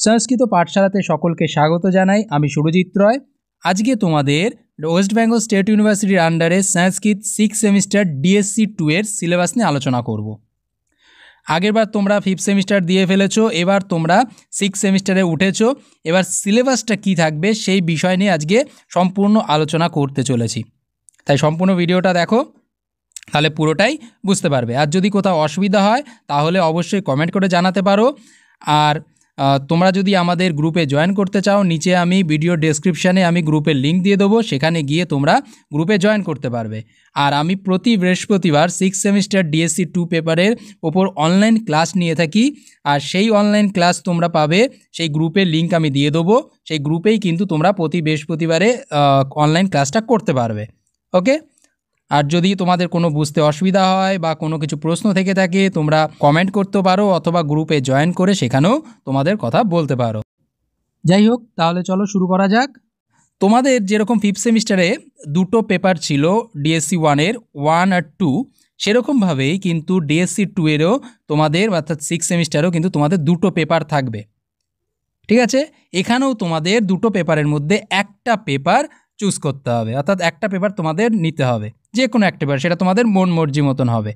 সংস্কৃত পাঠশালাতে সকলকে স্বাগত জানাই। আমি সুরজিৎ রয়। আজকে তোমাদের ওয়েস্ট বেঙ্গল স্টেট ইউনিভার্সিটির আন্ডারে সংস্কৃত 6 সেমিস্টার ডিএসসি 2 এর সিলেবাস নিয়ে আলোচনা করব। আগেরবার তোমরা 5th সেমিস্টার দিয়ে ফেলেছো, এবার তোমরা 6 সেমিস্টারে উঠেছো। এবার সিলেবাসটা কি থাকবে সেই বিষয় নিয়ে আজকে সম্পূর্ণ আলোচনা করতে চলেছি। তাই সম্পূর্ণ ভিডিওটা দেখো, তাহলে পুরোটাই বুঝতে পারবে। আর যদি কোথাও অসুবিধা হয় তাহলে অবশ্যই কমেন্ট করে জানাতে পারো। আর তোমরা যদি আমাদের গ্রুপে জয়েন করতে চাও, নিচে আমি ভিডিও ডেসক্রিপশানে আমি গ্রুপের লিঙ্ক দিয়ে দেবো, সেখানে গিয়ে তোমরা গ্রুপে জয়েন করতে পারবে। আর আমি প্রতি বৃহস্পতিবার 6 সেমিস্টার ডিএসসি 2 পেপারের ওপর অনলাইন ক্লাস নিয়ে থাকি। আর সেই অনলাইন ক্লাস তোমরা পাবে, সেই গ্রুপের লিঙ্ক আমি দিয়ে দেবো। সেই গ্রুপেই কিন্তু তোমরা প্রতি বৃহস্পতিবারে অনলাইন ক্লাসটা করতে পারবে। ওকে। আর যদি তোমাদের কোনো বুঝতে অসুবিধা হয় বা কোনো কিছু প্রশ্ন থেকে থাকে, তোমরা কমেন্ট করতে পারো অথবা গ্রুপে জয়েন করে সেখানেও তোমাদের কথা বলতে পারো। যাই হোক, তাহলে চলো শুরু করা যাক। তোমাদের যেরকম 5th সেমিস্টারে দুটো পেপার ছিল ডিএসসি 1-এর 1 আর 2, সেরকমভাবেই কিন্তু ডিএসসি 2-এরও তোমাদের অর্থাৎ 6 সেমিস্টারেও কিন্তু তোমাদের দুটো পেপার থাকবে। ঠিক আছে, এখানেও তোমাদের দুটো পেপারের মধ্যে একটা পেপার চুজ করতে হবে, অর্থাৎ একটা পেপার তোমাদের নিতে হবে, যে কোনো একটা পেপার, সেটা তোমাদের মন মর্জি মতন হবে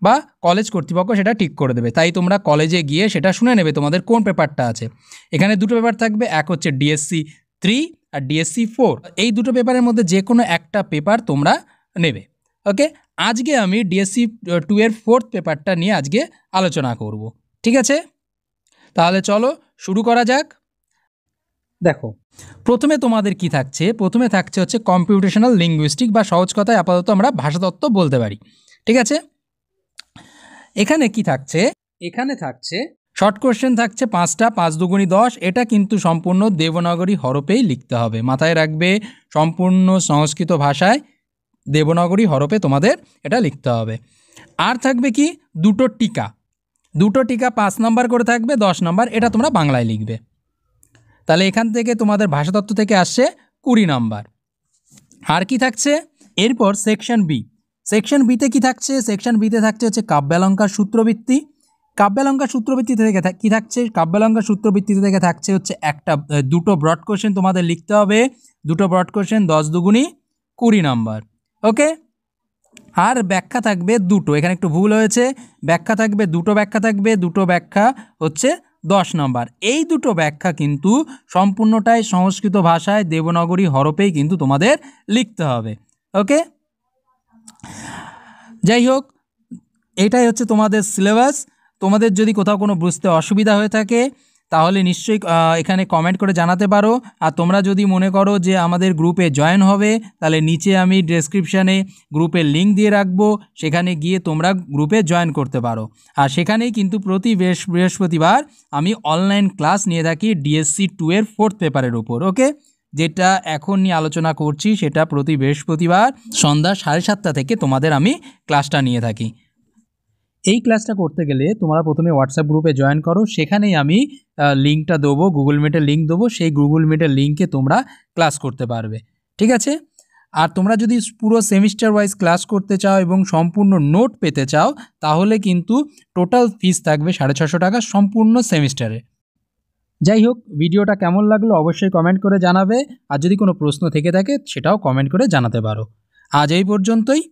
বা কলেজ কর্তৃপক্ষ সেটা ঠিক করে দেবে। তাই তোমরা কলেজে গিয়ে সেটা শুনে নেবে তোমাদের কোন পেপারটা আছে। এখানে দুটো পেপার থাকবে, এক হচ্ছে ডিএসসি 3 আর ডিএসসি 4। এই দুটো পেপারের মধ্যে যে কোনো একটা পেপার তোমরা নেবে। ওকে, আজকে আমি ডিএসসি 2-এর 4th পেপারটা নিয়ে আজকে আলোচনা করব। ঠিক আছে, তাহলে চলো শুরু করা যাক। দেখো, প্রথমে তোমাদের কি থাকছে, প্রথমে থাকছে হচ্ছে কম্পিউটেশনাল লিঙ্গুইস্টিক বা সহজ কথায় আপাতত আমরা ভাষাতত্ত্ব বলতে পারি। ঠিক আছে, এখানে কি থাকছে, এখানে থাকছে শর্ট কোশ্চেন থাকছে 5টা, 5 দুগুণি 10। এটা কিন্তু সম্পূর্ণ দেবনাগরী হরফেই লিখতে হবে, মাথায় রাখবে। সম্পূর্ণ সংস্কৃত ভাষায় দেবনাগরী হরফে তোমাদের এটা লিখতে হবে। আর থাকবে কি দুটো টিকা, দুটো টিকা 5 নাম্বার করে থাকবে, 10 নাম্বার, এটা তোমরা বাংলায় লিখবে। তাহলে এখান থেকে তোমাদের ভাষাতত্ত্ব থেকে আসছে 20 নাম্বার। আর কি থাকছে এরপর সেকশন বি। সেকশন বিতে কি থাকছে, সেকশন বিতে থাকছে হচ্ছে কাব্যালঙ্কার সূত্রবৃত্তি। কাব্যালঙ্কার সূত্রবৃত্তি থেকে কি থাকছে, কাব্যালঙ্কার সূত্রবৃত্তি থেকে থাকছে হচ্ছে দুটো ব্রড কোশ্চেন তোমাদের লিখতে হবে, দুটো ব্রড কোশ্চেন, 10 দুগুণি 20 নাম্বার। ওকে, আর ব্যাখ্যা থাকবে দুটো, এখানে একটু ভুল হয়েছে, ব্যাখ্যা থাকবে দুটো, ব্যাখ্যা থাকবে দুটো, ব্যাখ্যা হচ্ছে 10 নাম্বার। এই দুটো ব্যাখ্যা কিন্তু সম্পূর্ণটাই সংস্কৃত ভাষায় দেবনাগরী হরফেই কিন্তু তোমাদের লিখতে হবে। ওকে, যাই হোক, এটাই হচ্ছে তোমাদের সিলেবাস। তোমাদের যদি কোথাও কোনো বুঝতে অসুবিধা হয়ে থাকে তাহলে নিশ্চয়ই এখানে কমেন্ট করে জানাতে পারো। আর তোমরা যদি মনে করো যে আমাদের গ্রুপে জয়েন হবে, তাহলে নিচে আমি ডেসক্রিপশানে গ্রুপের লিঙ্ক দিয়ে রাখবো, সেখানে গিয়ে তোমরা গ্রুপে জয়েন করতে পারো। আর সেখানেই কিন্তু প্রতি বৃহস্পতিবার আমি অনলাইন ক্লাস নিয়ে থাকি ডিএসসি 2-এর 4th পেপারের উপর। ওকে, যেটা এখন নিয়ে আলোচনা করছি সেটা প্রতি বৃহস্পতিবার সন্ধ্যা 7:30 থেকে তোমাদের আমি ক্লাসটা নিয়ে থাকি। এই ক্লাসটা করতে গেলে তোমরা প্রথমে হোয়াটসঅ্যাপ গ্রুপে জয়েন করো, সেখানেই আমি লিঙ্কটা দেবো, গুগল মিটের লিঙ্ক দেবো, সেই গুগল মিটের লিঙ্কে তোমরা ক্লাস করতে পারবে। ঠিক আছে, আর তোমরা যদি পুরো সেমিস্টার ওয়াইজ ক্লাস করতে চাও এবং সম্পূর্ণ নোট পেতে চাও তাহলে কিন্তু টোটাল ফিস থাকবে 650 টাকা সম্পূর্ণ সেমিস্টারে। যাই হোক, ভিডিওটা কেমন লাগলো অবশ্যই কমেন্ট করে জানাবে। আর যদি কোনো প্রশ্ন থেকে থাকে সেটাও কমেন্ট করে জানাতে পারো। আজ এই পর্যন্তই।